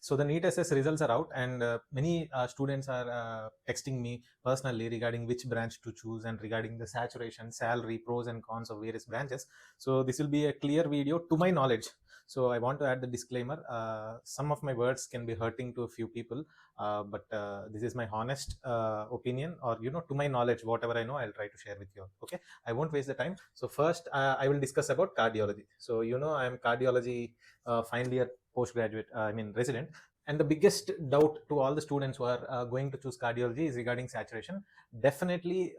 So the NEET SS results are out, and many students are texting me personally regarding which branch to choose and regarding the saturation, salary, pros and cons of various branches. So this will be a clear video to my knowledge. So I want to add the disclaimer. Some of my words can be hurting to a few people, but this is my honest opinion, or to my knowledge, whatever I know, I'll try to share with you. Okay, I won't waste the time. So first, I will discuss about cardiology. So I am cardiology final year postgraduate, resident. And the biggest doubt to all the students who are going to choose cardiology is regarding saturation. Definitely,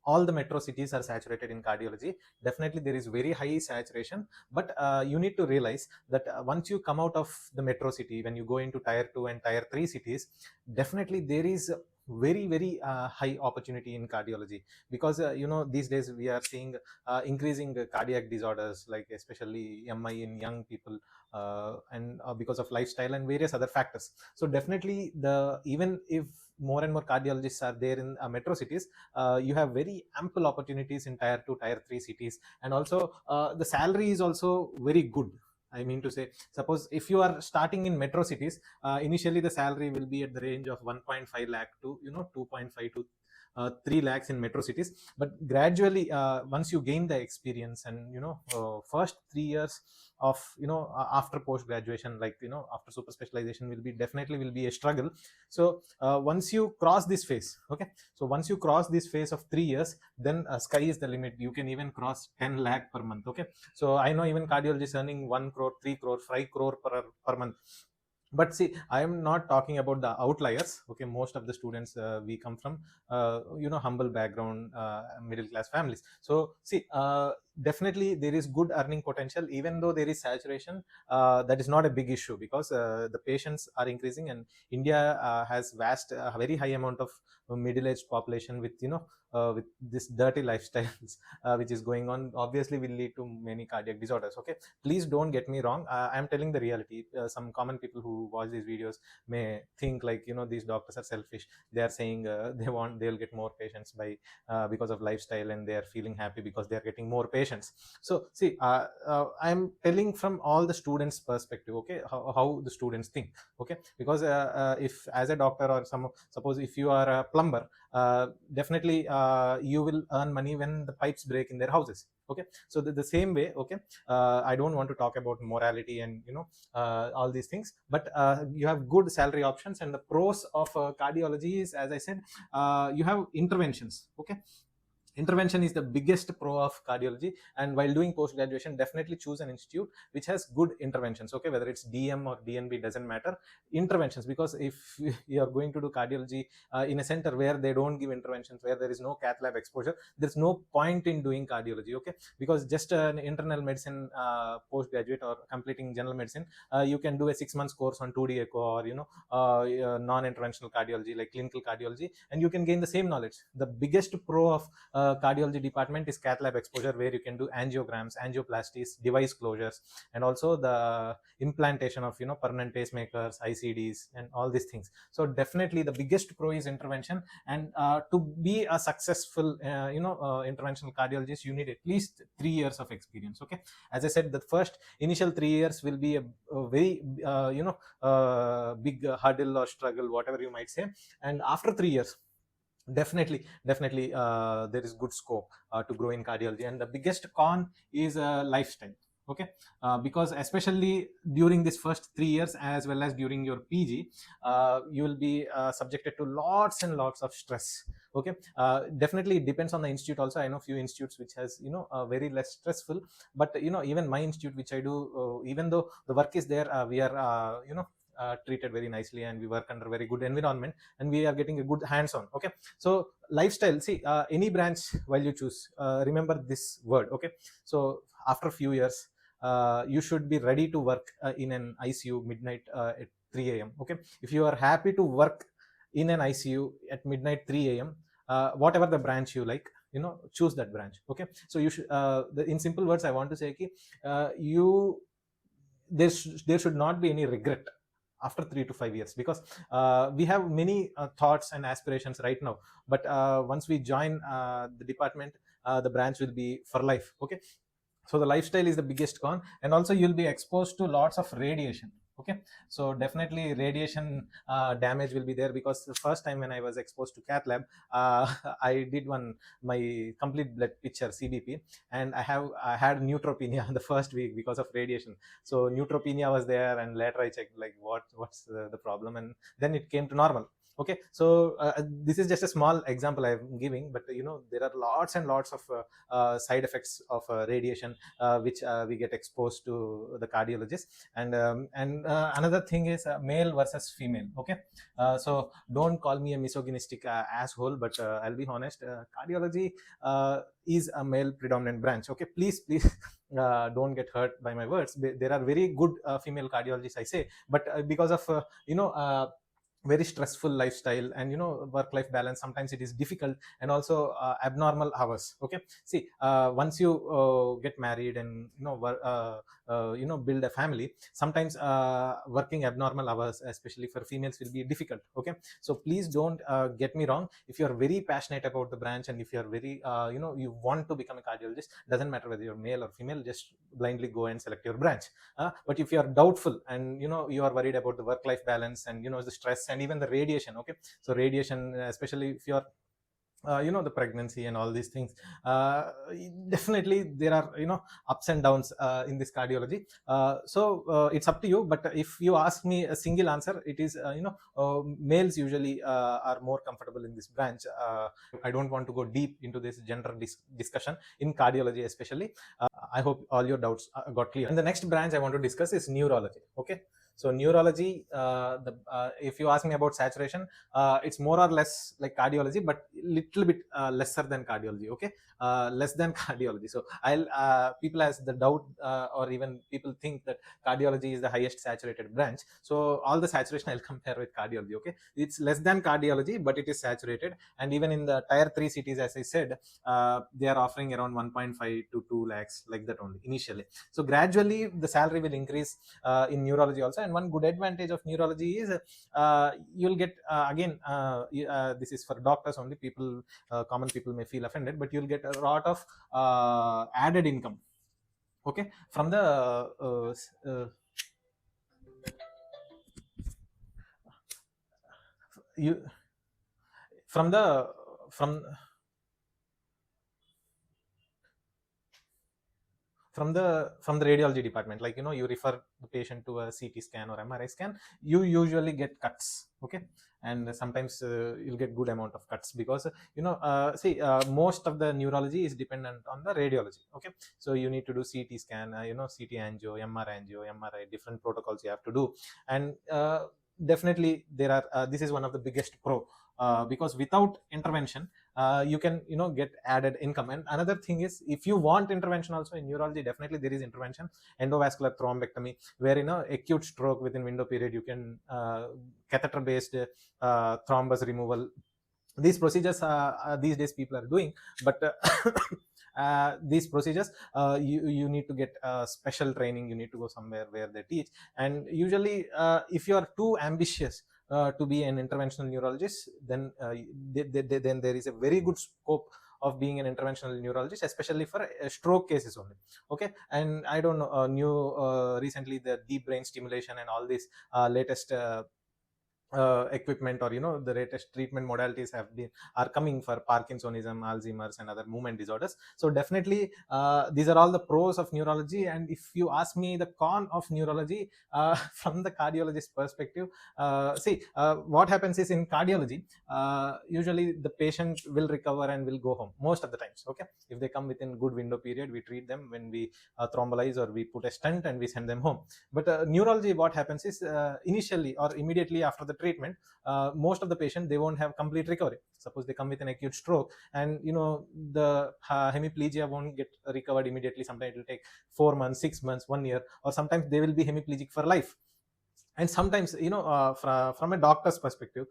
all the metro cities are saturated in cardiology. Definitely, there is very high saturation. But you need to realize that once you come out of the metro city, when you go into tier 2 and tier 3 cities, definitely there is very high opportunity in cardiology, because these days we are seeing increasing cardiac disorders, like especially MI in young people, and because of lifestyle and various other factors. So definitely, even if more and more cardiologists are there in metro cities, you have very ample opportunities in tier 2, tier 3 cities. And also the salary is also very good. I mean to say, suppose if you are starting in metro cities, initially the salary will be at the range of 1.5 lakh to 2.5 to 3 lakhs in metro cities. But gradually, once you gain the experience, and first 3 years of after post graduation, like after super specialization, will be a struggle. So once you cross this phase, okay, so once you cross this phase of 3 years, then sky is the limit. You can even cross 10 lakh per month. Okay, so I know even cardiologists earning 1 crore, 3 crore, 5 crore per month. But see, I am not talking about the outliers. Okay, most of the students, we come from humble background, middle class families. So see, definitely there is good earning potential. Even though there is saturation, that is not a big issue, because the patients are increasing, and India has vast, very high amount of middle-aged population with with this dirty lifestyles which is going on, obviously will lead to many cardiac disorders. Okay, please don't get me wrong. I am telling the reality. Some common people who watch these videos may think like these doctors are selfish. They are saying they'll get more patients by because of lifestyle, and they are feeling happy because they are getting more patients. So see, I am telling from all the students perspective. Okay, how the students think. Okay, because if as a doctor, or suppose if you are a plumber, definitely you will earn money when the pipes break in their houses. Okay, so the same way. Okay, I don't want to talk about morality and all these things, but you have good salary options. And the pros of cardiology is, as I said, you have interventions. Okay, intervention is the biggest pro of cardiology. And while doing post graduation, definitely choose an institute which has good interventions. Okay, whether it's DM or DNB, doesn't matter. Interventions, because if you are going to do cardiology in a center where they don't give interventions, where there is no cath lab exposure, there's no point in doing cardiology. Okay, because just an internal medicine postgraduate, or completing general medicine, you can do a 6 months course on 2D echo, or non-interventional cardiology like clinical cardiology, and you can gain the same knowledge. The biggest pro of cardiology department is cath lab exposure, where you can do angiograms, angioplasties, device closures, and also the implantation of permanent pacemakers, ICDs, and all these things. So definitely the biggest pro is intervention. And to be a successful interventional cardiologist, you need at least 3 years of experience. Okay, as I said, the first initial 3 years will be a very big hurdle or struggle, whatever you might say. And after 3 years, definitely there is good scope to grow in cardiology. And the biggest con is lifestyle. Okay, because especially during this first 3 years, as well as during your PG, you will be subjected to lots and lots of stress. Okay, definitely it depends on the institute also. I know few institutes which has very less stressful, but even my institute which I do, even though the work is there, we are treated very nicely, and we work under very good environment, and we are getting a good hands-on. Okay, so lifestyle, see, any branch while you choose, remember this word. Okay, so after a few years, you should be ready to work in an ICU midnight at 3 a.m. Okay, if you are happy to work in an ICU at midnight 3 a.m., whatever the branch you like, choose that branch. Okay, so you should, in simple words, I want to say, there should not be any regret after 3 to 5 years, because we have many thoughts and aspirations right now, but once we join the department, the branch will be for life. Okay, so the lifestyle is the biggest con. And also you'll be exposed to lots of radiation. Okay, so definitely radiation damage will be there, because the first time when I was exposed to cath lab, I did my complete blood picture CBP, and I had neutropenia the first week because of radiation. So neutropenia was there, and later I checked like what's the problem, and then it came to normal. Okay, so this is just a small example I'm giving, but there are lots and lots of side effects of radiation, which we get exposed to the cardiologist. And another thing is male versus female. Okay, so don't call me a misogynistic asshole, but I'll be honest, cardiology is a male predominant branch. Okay, please don't get hurt by my words. There are very good female cardiologists, I say, but because of very stressful lifestyle and work life balance, sometimes it is difficult, and also abnormal hours. Okay, see, once you get married and build a family, sometimes working abnormal hours, especially for females, will be difficult. Okay, so please don't get me wrong. If you are very passionate about the branch, and if you are very you want to become a cardiologist, doesn't matter whether you're male or female, just blindly go and select your branch. But if you are doubtful, and you are worried about the work life balance, and the stress, and even the radiation. Okay, so radiation, especially if you are the pregnancy and all these things, definitely there are ups and downs in this cardiology. So it's up to you, but if you ask me a single answer, it is males usually are more comfortable in this branch. I don't want to go deep into this gender discussion in cardiology especially. I hope all your doubts got clear. And the next branch I want to discuss is neurology. Okay, so neurology, if you ask me about saturation, it's more or less like cardiology, but little bit lesser than cardiology. Okay, less than cardiology. So I'll people has the doubt, or even people think that cardiology is the highest saturated branch. So all the saturation I'll compare with cardiology. Okay, it's less than cardiology, but it is saturated. And even in the tier 3 cities, as I said, they are offering around 1.5 to 2 lakhs, like that only initially. So gradually the salary will increase in neurology also. And one good advantage of neurology is you'll get again this is for doctors only. People, common people may feel offended, but you'll get a lot of added income. Okay, from the you from the from the radiology department, like you refer the patient to a CT scan or MRI scan, you usually get cuts. Okay, and sometimes you'll get good amount of cuts, because see, most of the neurology is dependent on the radiology. Okay, so you need to do CT scan, CT angio, MRI, different protocols you have to do. And definitely there are this is one of the biggest pro, because without intervention you can get added income. And another thing is, if you want intervention also in neurology, definitely there is intervention. Endovascular thrombectomy, where acute stroke within window period, you can catheter based thrombus removal. These procedures these days people are doing, but these procedures, you need to get special training. You need to go somewhere where they teach. And usually if you are too ambitious to be an interventional neurologist, then then there is a very good scope of being an interventional neurologist, especially for stroke cases only. Okay, and I don't know, new recently the deep brain stimulation and all these latest equipment, or the latest treatment modalities are coming for Parkinsonism, Alzheimer's, and other movement disorders. So definitely these are all the pros of neurology. And if you ask me the con of neurology from the cardiologist perspective, see, what happens is, in cardiology usually the patient will recover and will go home most of the times. Okay, if they come within good window period, we treat them. When we thrombolize, or we put a stent, and we send them home. But neurology, what happens is, initially or immediately after the treatment, most of the patient, they won't have complete recovery. Suppose they come with an acute stroke, and the hemiplegia won't get recovered immediately. Sometimes it will take 4 months, 6 months, 1 year, or sometimes they will be hemiplegic for life. And sometimes from a doctor's perspective,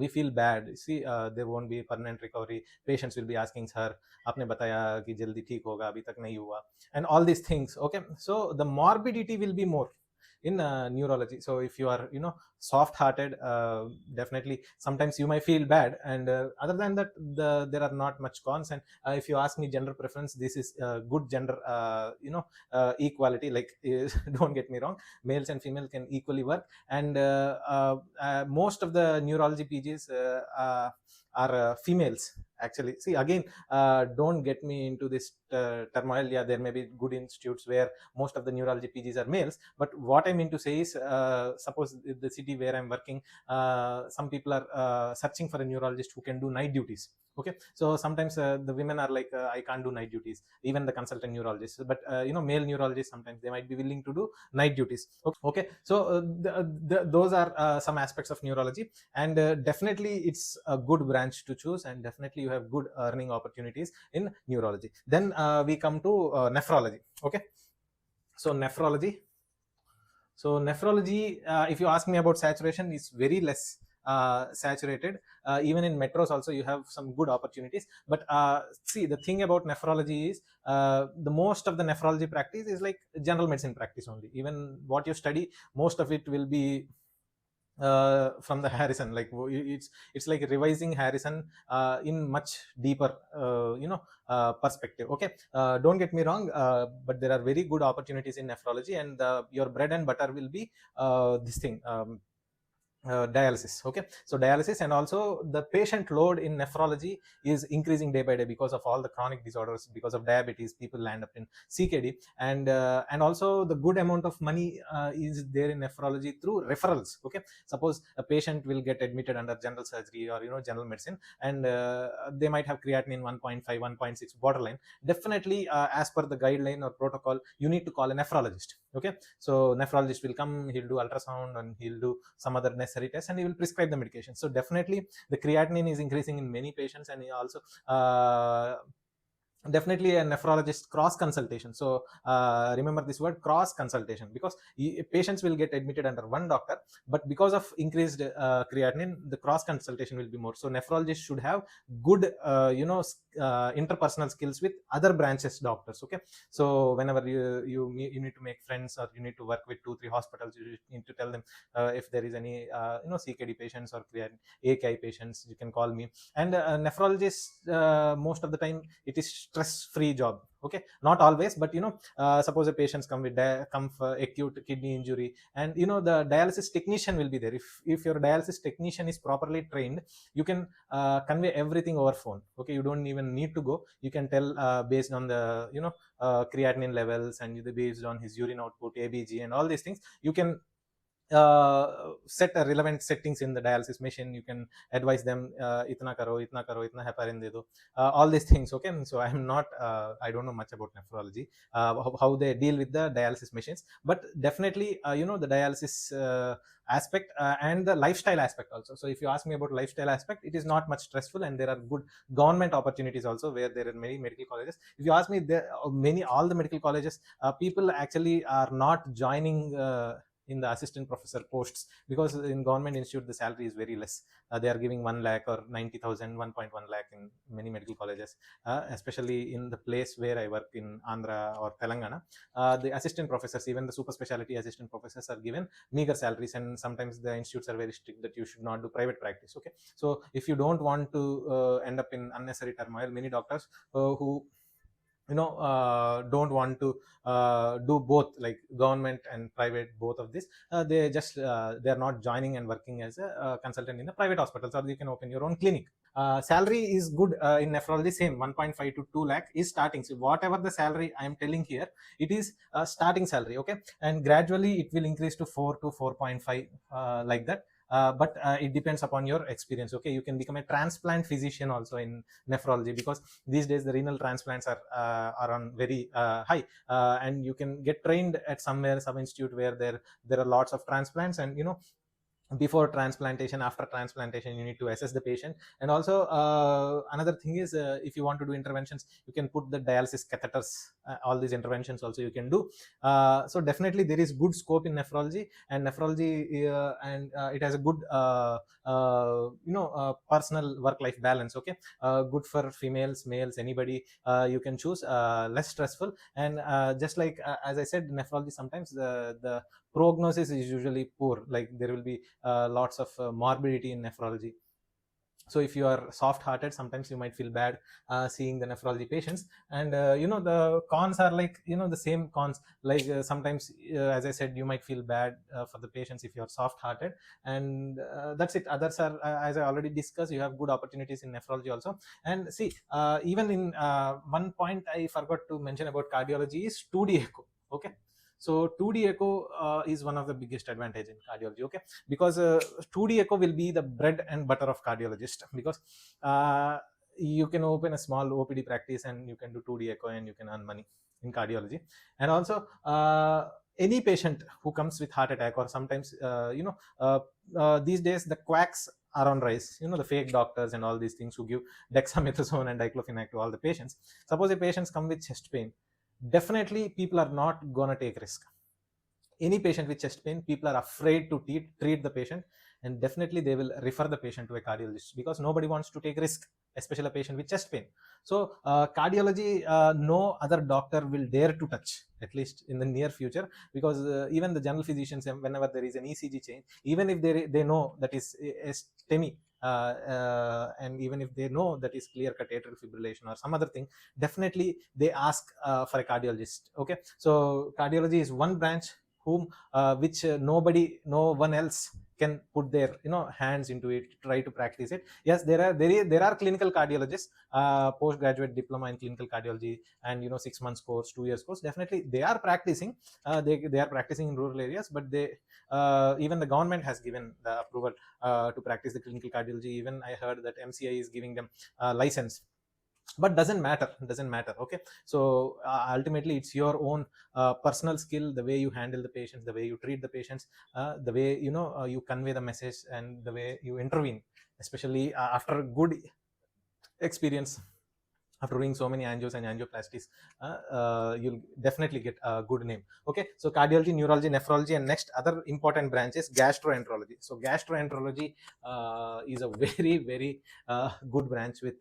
we feel bad. See, there won't be permanent recovery. Patients will be asking, sir, आपने बताया कि जल्दी ठीक होगा, अभी तक नहीं हुआ, and all these things. Okay, so the morbidity will be more. in neurology. So if you are soft hearted, definitely sometimes you might feel bad, and other than that, there are not much cons. And if you ask me gender preference, this is good gender equality, like don't get me wrong, males and females can equally work. And most of the neurology PGs are females actually. See, again, don't get me into this turmoil. Yeah, there may be good institutes where most of the neurology PGs are males, but what I mean to say is, suppose the city where I'm working, some people are searching for a neurologist who can do night duties. Okay, so sometimes the women are like, I can't do night duties, even the consultant neurologists, but male neurologists, sometimes they might be willing to do night duties. Okay, so those are some aspects of neurology, and definitely it's a good branch to choose, and definitely you have good earning opportunities in neurology. Then we come to nephrology. Okay, so nephrology. So nephrology, if you ask me about saturation, is very less saturated. Even in metros also you have some good opportunities. But see, the thing about nephrology is, the most of the nephrology practice is like general medicine practice only. Even what you study, most of it will be from the Harrison. Like it's like revising Harrison in much deeper perspective. Okay, don't get me wrong, but there are very good opportunities in nephrology, and your bread and butter will be this thing, dialysis. Okay, so dialysis, and also the patient load in nephrology is increasing day by day because of all the chronic disorders. Because of diabetes, people land up in CKD, and also the good amount of money is there in nephrology through referrals. Okay, suppose a patient will get admitted under general surgery or general medicine, and they might have creatinine 1.5, 1.6 borderline. Definitely, as per the guideline or protocol, you need to call a nephrologist. Okay, so nephrologist will come, he'll do ultrasound, and he'll do some other necessary tests, and he will prescribe the medication. So definitely the creatinine is increasing in many patients, and he also definitely a nephrologist cross consultation. So remember this word cross consultation, because patients will get admitted under one doctor, but because of increased creatinine, the cross consultation will be more. So nephrologist should have good interpersonal skills with other branches doctors. Okay, so whenever you need to make friends, or you need to work with 2-3 hospitals, you need to tell them if there is any CKD patients or AKI patients, you can call me. And nephrologist, most of the time it is stress-free job. Okay, not always, but suppose a patients come for acute kidney injury, and the dialysis technician will be there. If your dialysis technician is properly trained, you can convey everything over phone. Okay, you don't even need to go. You can tell based on the creatinine levels, and based on his urine output, ABG, and all these things, you can set a relevant settings in the dialysis machine. You can advise them, itna karo, itna heparin de do, all these things. Okay, so I don't know much about nephrology, how they deal with the dialysis machines, but definitely the dialysis aspect, and the lifestyle aspect also. So if you ask me about lifestyle aspect, it is not much stressful, and there are good government opportunities also, where there are many medical colleges. If you ask me, all the medical colleges, people actually are not joining in the assistant professor posts, because in government institute the salary is very less. They are giving 1 lakh or 90,000, 1.1 lakh in many medical colleges, especially in the place where I work in Andhra or Telangana. The assistant professors, even the super specialty assistant professors, are given meager salaries, and sometimes the institutes are very strict that you should not do private practice. Okay, so if you don't want to end up in unnecessary turmoil, many doctors who don't want to do both, like government and private, both of this, they are not joining and working as a consultant in the private hospitals, or you can open your own clinic. Salary is good in nephrology, same 1.5 to 2 lakh is starting. So whatever the salary I am telling here, it is starting salary. Okay, and gradually it will increase to 4 to 4.5, like that. But it depends upon your experience. Okay, you can become a transplant physician also in nephrology, because these days the renal transplants are on very high, and you can get trained at some institute where there are lots of transplants, and before transplantation, after transplantation, you need to assess the patient. And also another thing is, if you want to do interventions, you can put the dialysis catheters, all these interventions also you can do. So definitely there is good scope in nephrology, and it has a good personal work life balance. Okay, good for females, males, anybody, you can choose, less stressful. And just like as I said, nephrology, sometimes the prognosis is usually poor, like there will be lots of morbidity in nephrology. So if you are soft hearted, sometimes you might feel bad seeing the nephrology patients. And the cons are like the same cons, like sometimes as I said, you might feel bad for the patients if you are soft hearted. And that's it. Others are, as I already discussed, you have good opportunities in nephrology also. And see, even in one point I forgot to mention about cardiology is 2D echo. Okay, so 2D echo is one of the biggest advantage in cardiology. Okay, because 2D echo will be the bread and butter of cardiologist, because you can open a small OPD practice and you can do 2D echo and you can earn money in cardiology. And also any patient who comes with heart attack, or sometimes these days the quacks are on rise, the fake doctors and all these things who give dexamethasone and diclofenac to all the patients. Suppose the patients come with chest pain, definitely people are not gonna take risk. Any patient with chest pain, people are afraid to treat the patient, and definitely they will refer the patient to a cardiologist, because nobody wants to take risk, especially a patient with chest pain. So cardiology, no other doctor will dare to touch, at least in the near future, because even the general physicians, whenever there is an ECG change, even if they know that is a STEMI, and even if they know that is clear cut atrial fibrillation or some other thing, definitely they ask for a cardiologist. Okay, so cardiology is one branch which no one else can put their hands into it, try to practice it. Yes, there are clinical cardiologists, postgraduate diploma in clinical cardiology, and 6 months course, 2 years course, definitely they are practicing. They are practicing in rural areas, but they even the government has given the approval to practice the clinical cardiology. Even I heard that MCI is giving them license, but doesn't matter. Okay, so ultimately it's your own personal skill, the way you handle the patients, the way you treat the patients, the way you convey the message, and the way you intervene, especially after good experience, after doing so many angios and angioplasties, you'll definitely get a good name. Okay, so cardiology, neurology, nephrology, and next other important branch is gastroenterology. So gastroenterology is a very, very good branch with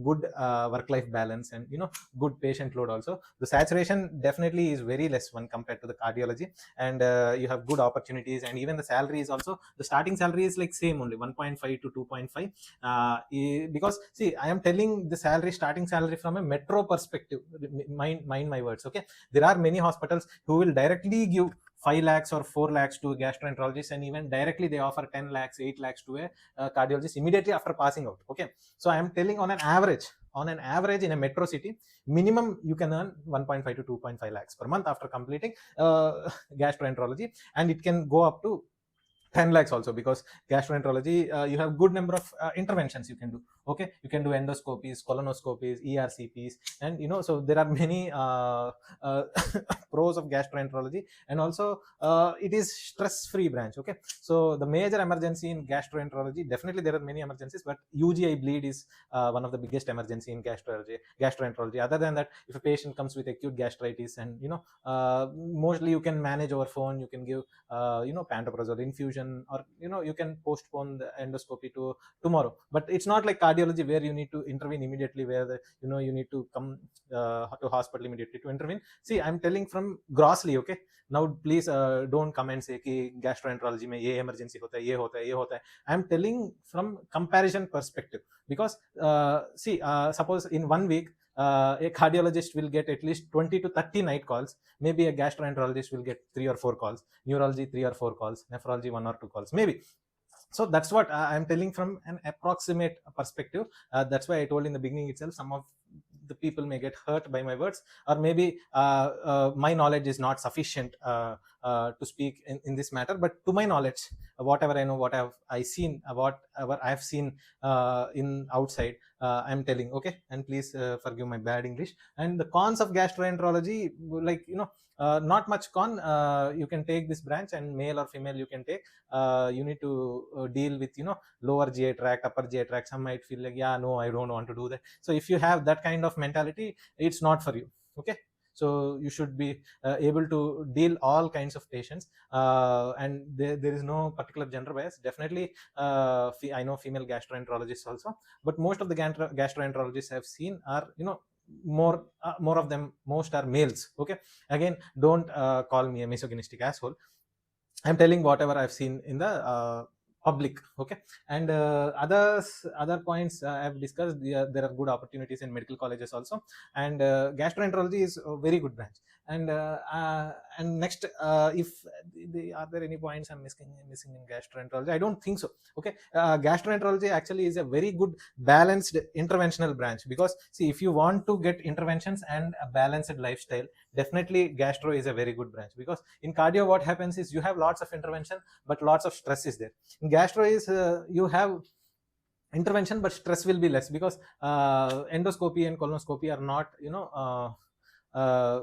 good work-life balance, and good patient load also. The saturation definitely is very less when compared to the cardiology, and you have good opportunities, and even the salary is also, the starting salary is like same, only 1.5 to 2.5, because see, I am telling the starting salary from a metro perspective. Mind my words. Okay, there are many hospitals who will directly give 5 lakhs or 4 lakhs to a gastroenterologist, and even directly they offer 10 lakhs, 8 lakhs to a cardiologist immediately after passing out. Okay, so I am telling on an average in a metro city, minimum you can earn 1.5 to 2.5 lakhs per month after completing gastroenterology, and it can go up to 10 lakhs also, because gastroenterology, you have good number of interventions you can do. Okay, you can do endoscopies, colonoscopies, ERCPs, and so there are many uh, pros of gastroenterology. And also it is stress free branch. Okay, so the major emergency in gastroenterology, definitely there are many emergencies, but UGI bleed is one of the biggest emergency in gastroenterology. Other than that, if a patient comes with acute gastritis, and mostly you can manage over phone, you can give pantoprazole infusion, or you can postpone the endoscopy to tomorrow. But it's not like cardiology where you need to intervene immediately, where you need to come to hospital immediately to intervene. See, I'm telling from grossly. Okay, now please don't come and say कि gastroenterology में ये emergency होता है, ये होता है, ये होता है. I'm telling from comparison perspective, because see, suppose in 1 week a cardiologist will get at least 20 to 30 night calls. Maybe a gastroenterologist will get 3 or 4 calls, neurology 3 or 4 calls, nephrology 1 or 2 calls maybe. So that's what I'm telling from an approximate perspective. That's why I told in the beginning itself, some of the people may get hurt by my words, or maybe my knowledge is not sufficient to speak in this matter. But to my knowledge, whatever I know, what I seen, whatever I have seen in outside, I'm telling. Okay, and please forgive my bad English. And the cons of gastroenterology, like not much con. You can take this branch, and male or female you can take. You need to deal with lower GI tract, upper GI tract. Some might feel like, yeah, no, I don't want to do that. So if you have that kind of mentality, it's not for you. Okay, so you should be able to deal all kinds of patients, and there is no particular gender bias. Definitely I know female gastroenterologists also, but most of the gastroenterologists I've seen are more of them, most are males. Okay, again, don't call me a misogynistic asshole. I'm telling whatever I've seen in the public. Okay. And other points I've discussed, there are good opportunities in medical colleges also. And gastroenterology is a very good branch. And next, if are there any points I'm missing in gastroenterology? I don't think so. Okay. Gastroenterology actually is a very good balanced interventional branch, because see, if you want to get interventions and a balanced lifestyle, definitely gastro is a very good branch. Because in cardio, what happens is you have lots of intervention, but lots of stress is there. In gastro is you have intervention, but stress will be less, because endoscopy and colonoscopy are not,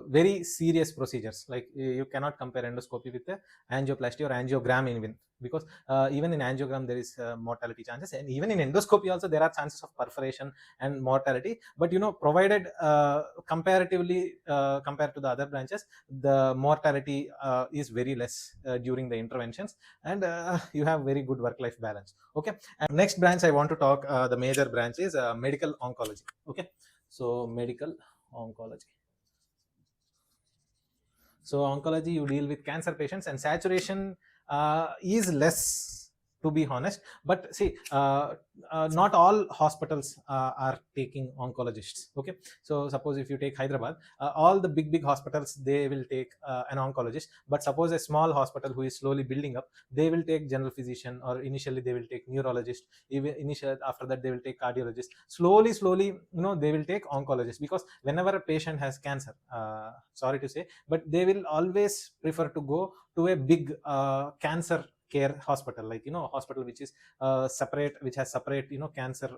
very serious procedures. Like, you cannot compare endoscopy with the angioplasty or angiogram even, because even in angiogram there is mortality chances, and even in endoscopy also there are chances of perforation and mortality. But provided comparatively, compared to the other branches, the mortality is very less during the interventions, and you have very good work life balance. Okay. And next branch I want to talk, the major branch is medical oncology. Okay. So medical oncology. So oncology, you deal with cancer patients, and saturation is less, to be honest. But see, not all hospitals are taking oncologists. Okay. So suppose if you take Hyderabad, all the big hospitals, they will take an oncologist. But suppose a small hospital who is slowly building up, they will take general physician, or initially they will take neurologist. Even initial, after that they will take cardiologist. Slowly, they will take oncologist, because whenever a patient has cancer, sorry to say, but they will always prefer to go to a big cancer care hospital, like hospital which is separate, which has separate cancer.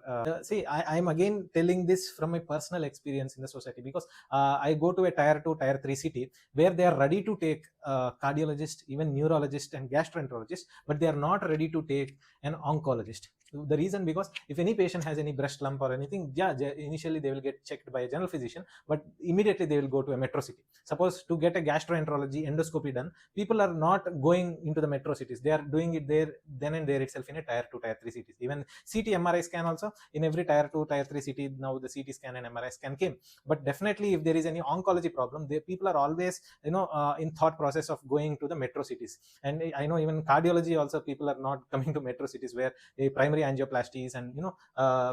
See, I'm again telling this from my personal experience in the society, because I go to a tier 2 tier 3 city, where they are ready to take cardiologist, even neurologist and gastroenterologist, but they are not ready to take an oncologist. The reason, because if any patient has any breast lump or anything, yeah, initially they will get checked by a general physician, but immediately they will go to a metro city. Suppose to get a gastroenterology endoscopy done, people are not going into the metro cities, they are doing it there, then and there itself, in a tier 2 tier 3 cities. Even CT MRI scan also, in every tier 2 tier 3 city now the CT scan and MRI scan came. But definitely, if there is any oncology problem, the people are always in thought process of going to the metro cities. And I know even cardiology also, people are not coming to metro cities, where primary angioplasties and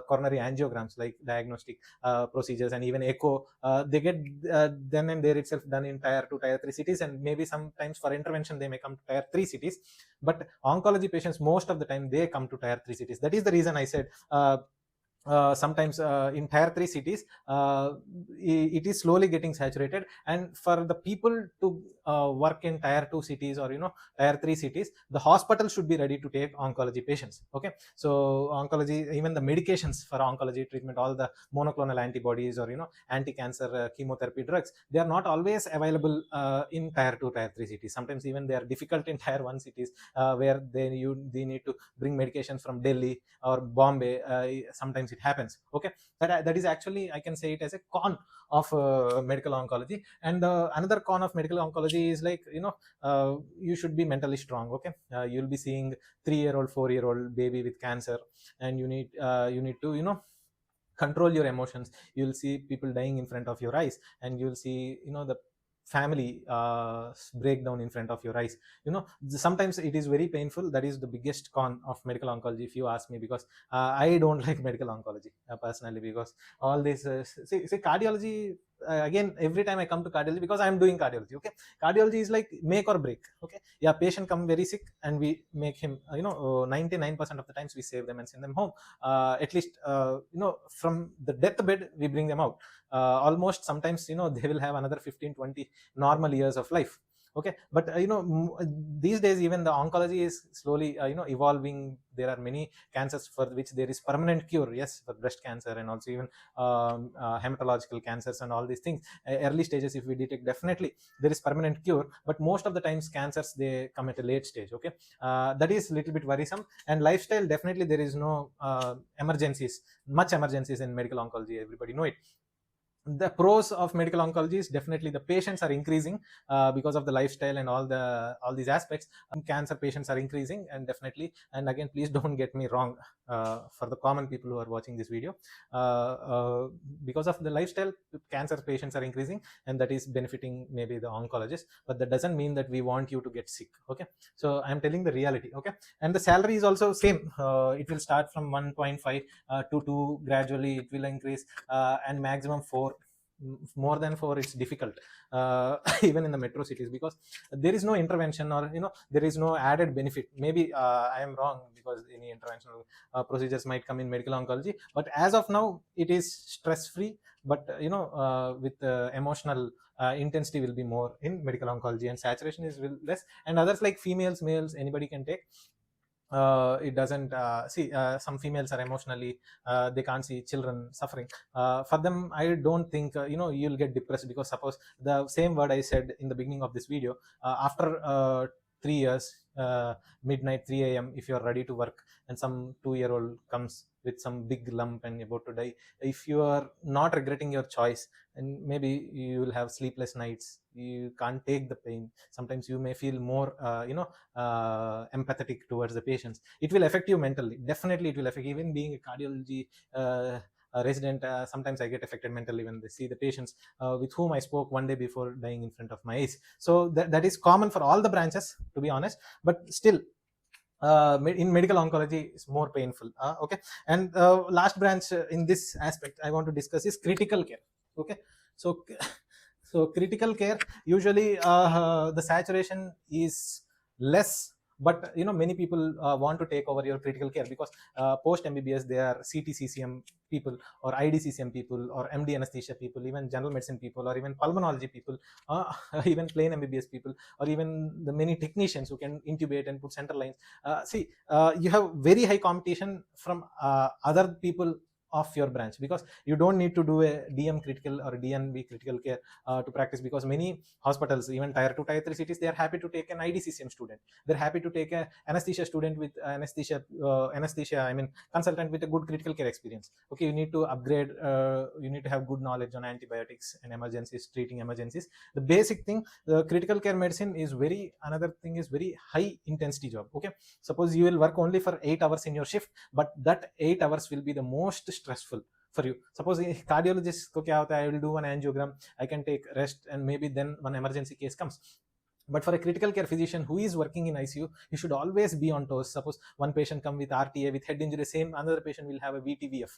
coronary angiograms, like diagnostic procedures, and even echo, they get then and there itself done in tier 2 tier 3 cities, and maybe sometimes for intervention they may come to tier 3 cities. But oncology patients, most of the time, they come to tier 3 cities. That is the reason I said, sometimes in tier 3 cities, it is slowly getting saturated. And for the people to work in tier 2 cities, or tier 3 cities, the hospital should be ready to take oncology patients. Okay. So oncology, even the medications for oncology treatment, all the monoclonal antibodies, or anti-cancer chemotherapy drugs, they are not always available in tier 2 tier 3 cities. Sometimes even they are difficult in tier 1 cities, where they need to bring medications from Delhi or Bombay. Sometimes it happens. Okay. That is actually, I can say it as a con of medical oncology. And another con of medical oncology is, like, you should be mentally strong. Okay. You'll be seeing 3-year-old 4-year-old baby with cancer, and you need to control your emotions. You'll see people dying in front of your eyes, and you'll see the family breakdown in front of your eyes. Sometimes it is very painful. That is the biggest con of medical oncology, if you ask me, because I don't like medical oncology personally, because all this see cardiology, again, every time I come to cardiology, because I am doing cardiology. Okay. Cardiology is like make or break. Okay. Yeah, patient come very sick, and we make him 99% of the times we save them and send them home. At least from the deathbed we bring them out. Almost sometimes they will have another 15-20 normal years of life. Okay. But these days, even the oncology is slowly evolving. There are many cancers for which there is permanent cure. Yes, for breast cancer, and also even hematological cancers and all these things. Early stages, if we detect, definitely there is permanent cure. But most of the times cancers, they come at a late stage. Okay. That is a little bit worrisome. And lifestyle, definitely there is no emergencies, much emergencies in medical oncology, everybody know it. the pros of medical oncology is definitely the patients are increasing because of the lifestyle and all these aspects. Cancer patients are increasing, and definitely, and again, please don't get me wrong, for the common people who are watching this video, because of the lifestyle, cancer patients are increasing, and that is benefiting maybe the oncologist, but that doesn't mean that we want you to get sick. Okay, so I'm telling the reality. Okay, and the salary is also same. It will start from 1.5 to 2, gradually it will increase, and maximum 4. More than 4 it's difficult, even in the metro cities, because there is no intervention, or there is no added benefit. Maybe I am wrong, because any interventional procedures might come in medical oncology, but as of now it is stress free. But with emotional intensity will be more in medical oncology, and saturation is less, and others like females, males, anybody can take. It doesn't see, some females are emotionally, they can't see children suffering. For them, I don't think you'll get depressed, because suppose the same word I said in the beginning of this video, after 3 years, midnight 3 a.m., if you're ready to work, and some 2-year-old comes with some big lump and about to die, if you are not regretting your choice, and maybe you will have sleepless nights, you can't take the pain, sometimes you may feel more empathetic towards the patients. It will affect you mentally, definitely it will affect. Even being a cardiology a resident, sometimes I get affected mentally when they see the patients with whom I spoke one day before dying in front of my eyes. So that is common for all the branches, to be honest, but still, in medical oncology is more painful. Okay, and last branch in this aspect I want to discuss is critical care. Okay, so so critical care, usually the saturation is less, but many people want to take over your critical care, because post mbbs they are CTCCM people, or IDCCM people, or MD anesthesia people, even general medicine people, or even pulmonology people, uh, even plain mbbs people, or even the many technicians who can intubate and put central lines. See, you have very high competition from other people of your branch, because you don't need to do a DM critical or DNB critical care to practice, because many hospitals, even tier 2 tier 3 cities, they are happy to take an IDCCM student, they're happy to take a anesthesia student with anesthesia, I mean consultant with a good critical care experience. Okay, you need to upgrade, you need to have good knowledge on antibiotics and emergencies, treating emergencies, the basic thing. The critical care medicine is very, another thing is very high intensity job. Okay, suppose you will work only for 8 hours in your shift, but that 8 hours will be the most stressful for you. Suppose cardiologist ko kya hota hai, I will do an angiogram, I can take rest, and maybe then one emergency case comes. But for a critical care physician who is working in ICU, he should always be on toes. Suppose one patient come with RTA, with head injury, same another patient will have a VTVF.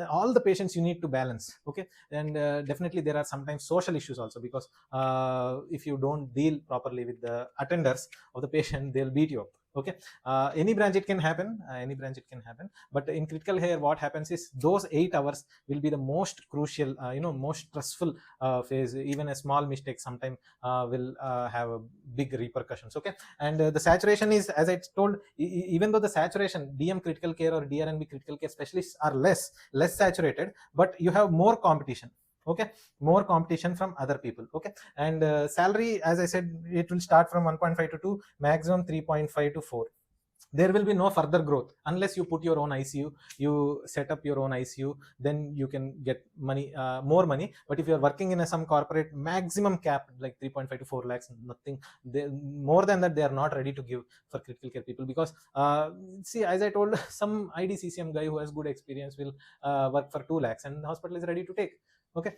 All the patients you need to balance. Okay, and definitely there are sometimes social issues also, because if you don't deal properly with the attenders of the patient, they'll beat you up. Okay, any branch it can happen, but in critical care what happens is, those 8 hours will be the most crucial, most stressful phase. Even a small mistake sometimes will have a big repercussions. Okay, and the saturation is, as I told, even though the saturation DM critical care or DRNB critical care specialists are less saturated, but you have more competition. Okay, more competition from other people. Okay, and salary, as I said, it will start from 1.5 to 2, maximum 3.5 to 4. There will be no further growth unless you put your own ICU, you set up your own ICU, then you can get money, more money. But if you are working in some corporate, maximum cap like 3.5 to 4 lakhs, nothing. More than that they are not ready to give for critical care people, because see, as I told, some IDCCM guy who has good experience will work for 2 lakhs, and the hospital is ready to take. Okay,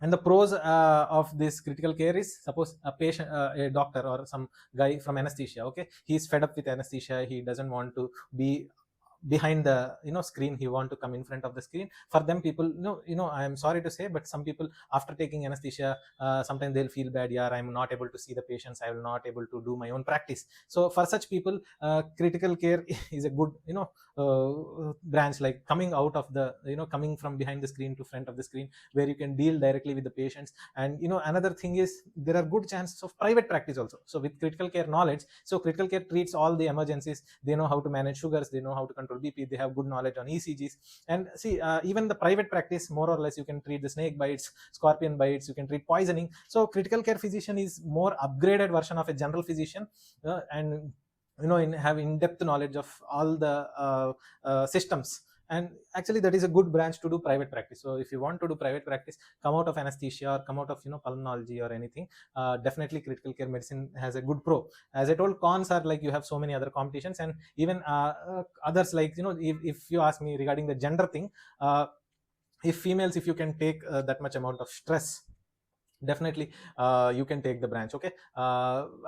and the pros of this critical care is, suppose a patient, a doctor or some guy from anesthesia, okay, he's fed up with anesthesia, he doesn't want to be behind the screen, he want to come in front of the screen. For them people, I am sorry to say, but some people after taking anesthesia, sometimes they'll feel bad, yeah, I'm not able to see the patients, I will not able to do my own practice. So for such people, critical care is a good branch, like coming out of the coming from behind the screen to front of the screen, where you can deal directly with the patients. And another thing is, there are good chances of private practice also. So with critical care knowledge, so critical care treats all the emergencies, they know how to manage sugars, they know how to control BP, they have good knowledge on ECGs. And see, even the private practice, more or less you can treat the snake bites, scorpion bites, you can treat poisoning. So critical care physician is more upgraded version of a general physician, and have in-depth knowledge of all the systems and actually that is a good branch to do private practice. So if you want to do private practice, come out of anesthesia or come out of pulmonology or anything, definitely critical care medicine has a good pro. As I told, cons are like you have so many other competitions, and even others, like if you ask me regarding the gender thing, if females, if you can take that much amount of stress, definitely you can take the branch. Okay,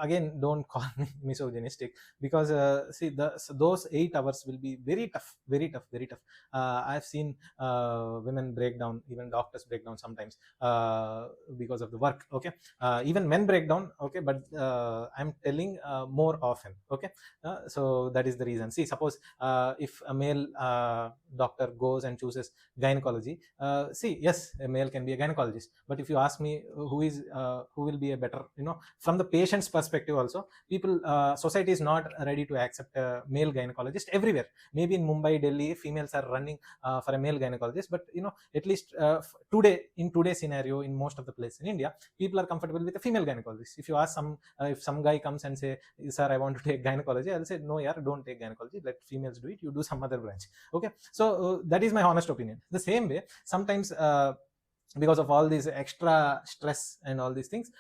again, don't call me misogynistic, because see, so those 8 hours will be very tough, very tough, very tough. I've seen women break down, even doctors break down sometimes because of the work. Okay, even men break down. Okay, but I'm telling more often. Okay, so that is the reason. See, suppose if a male doctor goes and chooses gynecology, see, yes, a male can be a gynecologist, but if you ask me who will be a better, from the patient's perspective also, people, society is not ready to accept a male gynecologist everywhere. Maybe in Mumbai, Delhi, females are running for a male gynecologist, but at least in today's scenario, in most of the places in India, people are comfortable with a female gynecologist. If you ask if some guy comes and say, sir, I want to take gynecology, I'll say, no, yeah, don't take gynecology, let females do it, you do some other branch. Okay, so that is my honest opinion. The same way, sometimes because of all these extra stress and all these things,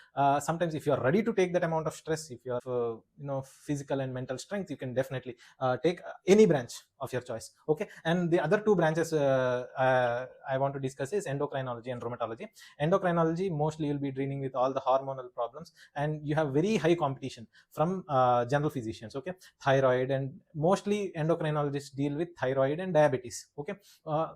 sometimes if you are ready to take that amount of stress, if you have physical and mental strength, you can definitely take any branch of your choice. Okay, and the other two branches I want to discuss is endocrinology and rheumatology. Endocrinology, mostly you'll be dealing with all the hormonal problems, and you have very high competition from general physicians. Okay, thyroid, and mostly endocrinologists deal with thyroid and diabetes. Okay,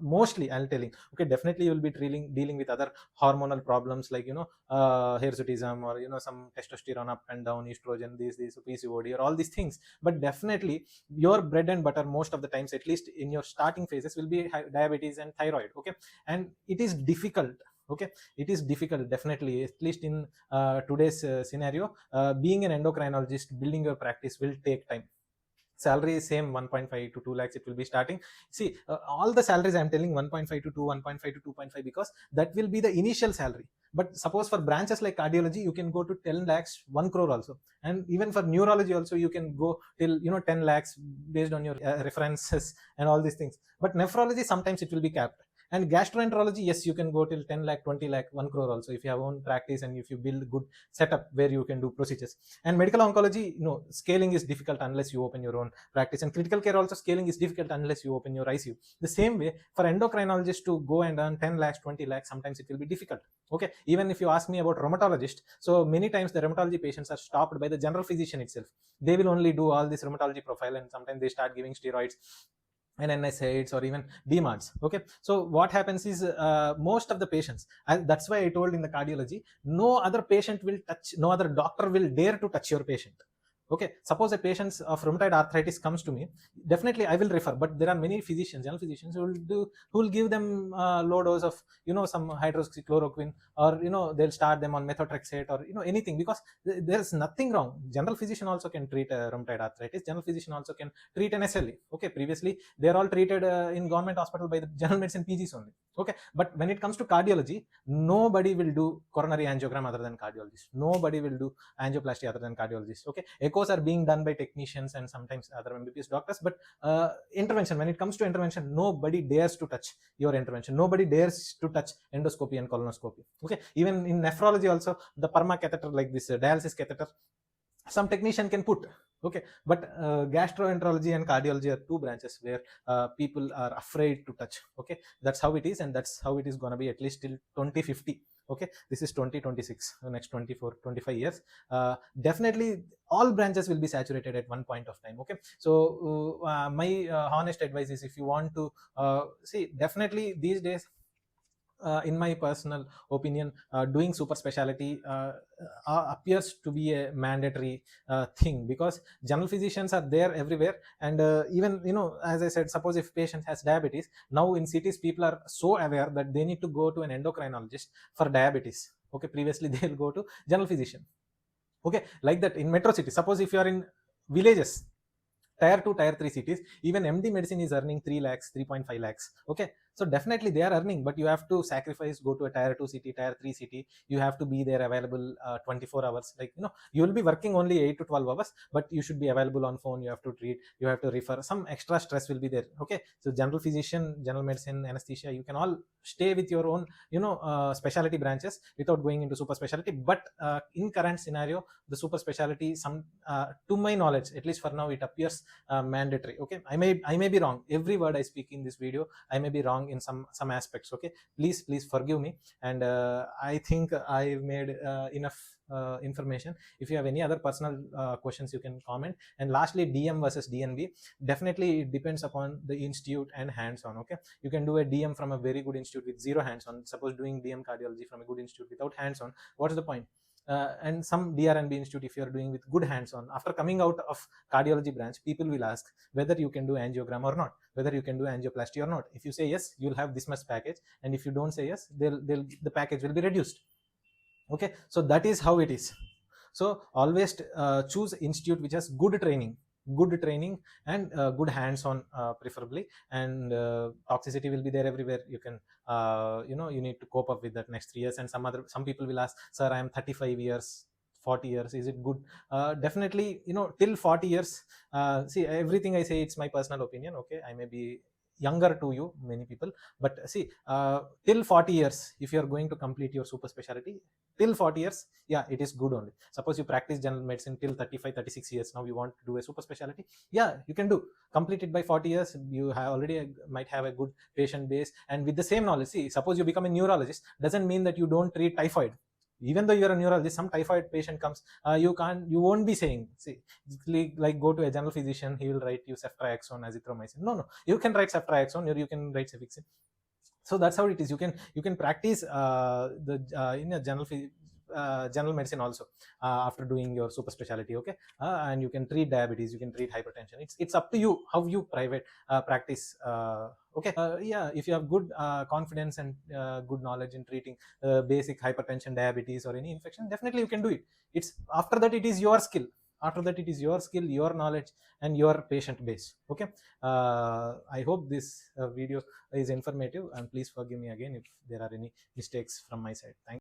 mostly I'll telling. Okay, definitely you'll be dealing with other hormonal problems like hirsutism, or some testosterone up and down, estrogen, these PCOD, or all these things. But definitely your bread and butter most of the times, at least in your starting phases, will be diabetes and thyroid. Okay, and it is difficult. Okay, it is difficult, definitely, at least in today's scenario. Being an endocrinologist, building your practice will take time. Salary is same, 1.5 to 2 lakhs it will be starting. See, all the salaries I'm telling, 1.5 to 2, 1.5 to 2.5, because that will be the initial salary. But suppose for branches like cardiology, you can go to 10 lakhs, 1 crore also. And even for neurology also, you can go till 10 lakhs based on your references and all these things. But nephrology, sometimes it will be capped. And gastroenterology, yes, you can go till 10 lakh, 20 lakh, 1 crore also, if you have own practice and if you build good setup where you can do procedures. And medical oncology, scaling is difficult unless you open your own practice. And critical care also, scaling is difficult unless you open your ICU. The same way, for endocrinologists to go and earn 10 lakhs, 20 lakhs, sometimes it will be difficult. Okay, even if you ask me about rheumatologist, so many times the rheumatology patients are stopped by the general physician itself. They will only do all this rheumatology profile, and sometimes they start giving steroids and NSAIDs or even DMARDs. Okay, so what happens is most of the patients, and that's why I told in the cardiology, no other patient will touch, no other doctor will dare to touch your patient. Okay, suppose a patient of rheumatoid arthritis comes to me, definitely I will refer, but there are many physicians, general physicians, who will give them low dose of some hydroxychloroquine, or they'll start them on methotrexate, or anything, because there's nothing wrong. General physician also can treat rheumatoid arthritis. General physician also can treat an SLE. Okay, previously they're all treated in government hospital by the general medicine PGs only. Okay, but when it comes to cardiology, nobody will do coronary angiogram other than cardiologist. Nobody will do angioplasty other than cardiologist. Okay, echoes are being done by technicians and sometimes other MBBS doctors, but intervention, when it comes to intervention, nobody dares to touch your intervention. Nobody dares to touch endoscopy and colonoscopy. Okay, even in nephrology also, the perma catheter, like this dialysis catheter, some technician can put. Okay, but gastroenterology and cardiology are two branches where people are afraid to touch. Okay, that's how it is, and that's how it is going to be at least till 2050. Okay, this is 2026, the next 24 25 years. Definitely all branches will be saturated at one point of time. Okay, so my honest advice is, if you want to see, definitely these days, in my personal opinion, doing super specialty appears to be a mandatory thing, because general physicians are there everywhere. And even as I said, suppose if patient has diabetes, now in cities people are so aware that they need to go to an endocrinologist for diabetes. Okay, previously they'll go to general physician. Okay, like that in metro cities. Suppose if you are in villages, tier 2 tier 3 cities, even MD medicine is earning 3 lakhs, 3.5 lakhs. Okay, So definitely they are earning, but you have to sacrifice, go to a tier 2 city, tier 3 city. You have to be there available 24 hours. Like, you will be working only 8 to 12 hours, but you should be available on phone. You have to treat, you have to refer, some extra stress will be there. Okay, so general physician, general medicine, anesthesia, you can all stay with your own specialty branches without going into super specialty. But in current scenario, the super specialty, some to my knowledge, at least for now, it appears mandatory. Okay, I may be wrong. Every word I speak in this video, I may be wrong in some aspects. Okay, please forgive me. And I think I've made enough information. If you have any other personal questions, you can comment. And lastly, DM versus DNB, definitely it depends upon the institute and hands-on. Okay, you can do a DM from a very good institute with zero hands-on. Suppose doing DM cardiology from a good institute without hands-on, what's the point? And some DRNB institute, if you are doing with good hands-on, after coming out of cardiology branch, people will ask whether you can do angiogram or not, whether you can do angioplasty or not. If you say yes, you'll have this much package, and if you don't say yes, the package will be reduced. Okay, so that is how it is. So always choose institute which has good training and good hands-on, preferably. And toxicity will be there everywhere. You can you need to cope up with that next 3 years. And some people will ask, sir, I am 35 years, 40 years, is it good? Definitely, till 40 years, see, everything I say, it's my personal opinion. Okay, I may be younger to you, many people, but see, till 40 years, if you are going to complete your super specialty till 40 years, yeah, it is good only. Suppose you practice general medicine till 35, 36 years, now you want to do a super specialty, yeah, you can do. Complete it by 40 years, you have already might have a good patient base. And with the same knowledge, see, suppose you become a neurologist, doesn't mean that you don't treat typhoid. Even though you're a neurologist, some typhoid patient comes, you won't be saying, see, like go to a general physician, he will write you ceftriaxone, azithromycin. No, you can write ceftriaxone, or you can write cefixime. So that's how it is. You can practice the in a general medicine also, after doing your super specialty. Okay, and you can treat diabetes, you can treat hypertension. It's up to you how you private practice. Okay, yeah, if you have good confidence and good knowledge in treating basic hypertension, diabetes, or any infection, definitely you can do it. It's after that, it is your skill. After that, it is your skill, your knowledge, and your patient base. Okay, I hope this video is informative, and please forgive me again if there are any mistakes from my side. Thank you.